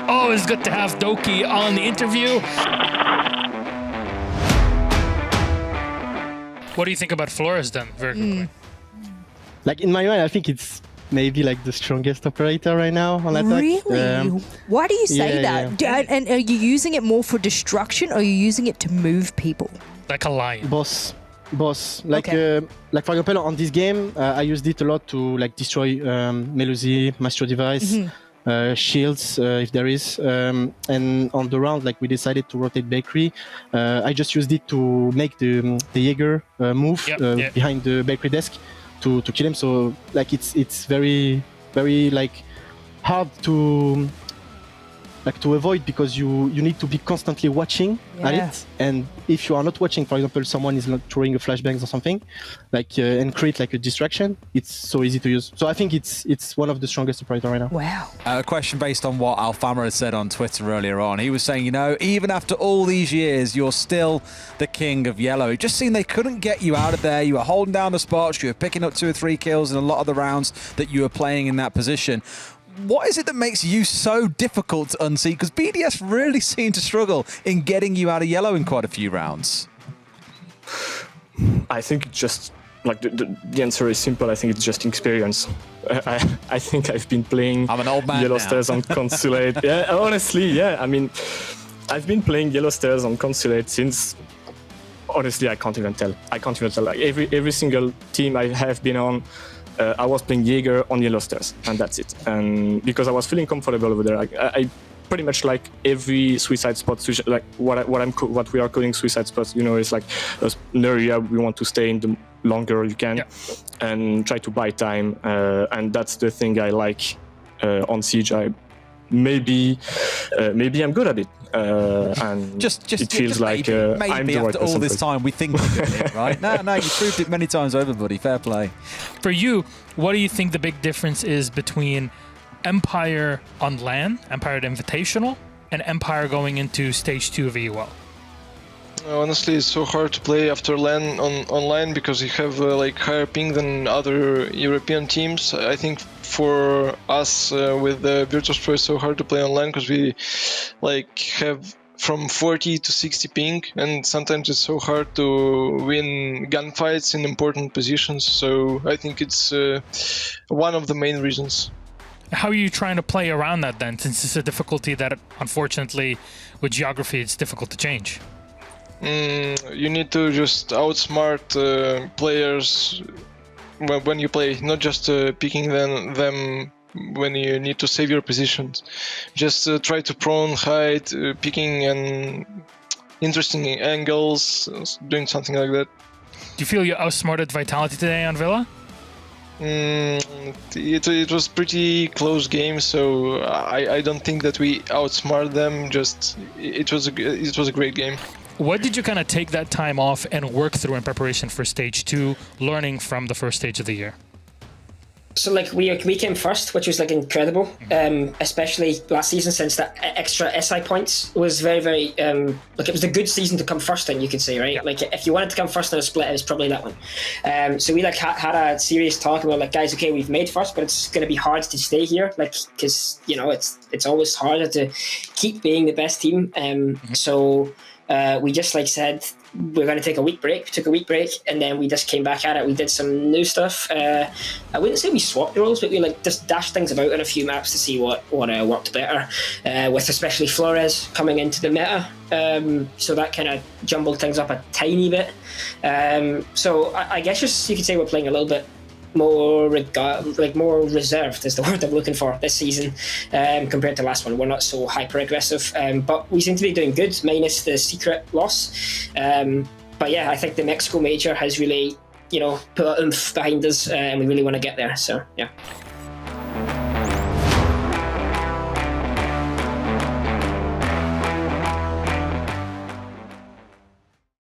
Always good to have Doki on the interview. What do you think about Flores then? Very quickly. Like in my mind, I think it's maybe like the strongest operator right now on attack. Really? Why do you say that? Yeah. And are you using it more for destruction, or are you using it to move people? Like a lion. Boss. Like Okay. like for example on this game, I used it a lot to like destroy Melusi, Maestro Device, shields if there is. And on the round, like we decided to rotate Bakery. I just used it to make the Jaeger move behind the Bakery desk to kill him. So like it's very like hard to avoid, because you need to be constantly watching at it, and if you are not watching, for example, someone is not throwing a flashbangs or something, like and create like a distraction, it's so easy to use. So I think it's one of the strongest operator right now. Wow. A question based on what Alfama had said on Twitter earlier on. He was saying, you know, even after all these years, you're still the king of yellow. It just seemed they couldn't get you out of there. You were holding down the spots, you were picking up 2 or 3 kills in a lot of the rounds that you were playing in that position. What is it that makes you so difficult to unseat? Because BDS really seemed to struggle in getting you out of yellow in quite a few rounds. I think it's just like the answer is simple. I think it's just experience. I think I've been playing I'm an old man Yellow now. Stairs on Consulate. Yeah, honestly, yeah. I mean, I've been playing Yellow Stairs on Consulate since. Honestly, I can't even tell. Like every single team I have been on. I was playing Jaeger on Yellow Stairs, and that's it. And because I was feeling comfortable over there, I pretty much like every suicide spot, like what we are calling suicide spots. You know, it's like an area we want to stay in the longer you can, and try to buy time. And that's the thing I like on Siege. Maybe I'm good at it, and it feels like maybe I'm the right after all person this for it. time we think we're good at it, right? No, you proved it many times over, buddy. Fair play. For you, what do you think the big difference is between Empire on LAN, Empire at Invitational, and Empire going into Stage 2 of EUL? Honestly, it's so hard to play after LAN online because you have like higher ping than other European teams. I think for us with the Virtus Pro, it's so hard to play online because we like have from 40 to 60 ping, and sometimes it's so hard to win gunfights in important positions. So I think it's one of the main reasons. How are you trying to play around that then, since it's a difficulty that unfortunately with geography it's difficult to change? You need to just outsmart players when you play, not just picking them when you need to save your positions. Just try to prone, hide, picking and interesting angles, doing something like that. Do you feel you outsmarted Vitality today on Villa? It was pretty close game, so I don't think that we outsmarted them. Just it was a great game. What did you kind of take that time off and work through in preparation for Stage 2, learning from the first stage of the year? So like we came first, which was like incredible, especially last season, since that extra SI points was very, very like it was a good season to come first in, you could say, right? Like if you wanted to come first in a split, it was probably that one. So we like had a serious talk about like, guys, okay, we've made first, but it's going to be hard to stay here, like because you know it's always harder to keep being the best team. So we just like said, we're going to take a week break. We took a week break, and then we just came back at it. We did some new stuff. I wouldn't say we swapped the roles, but we like just dashed things about in a few maps to see what worked better, with especially Flores coming into the meta. So that kind of jumbled things up a tiny bit. So I guess just you could say we're playing a little bit more more reserved is the word I'm looking for this season, compared to last one. We're not so hyper aggressive, but we seem to be doing good, minus the secret loss. But yeah, I think the Mexico major has really, put a oomph behind us, and we really want to get there. So yeah.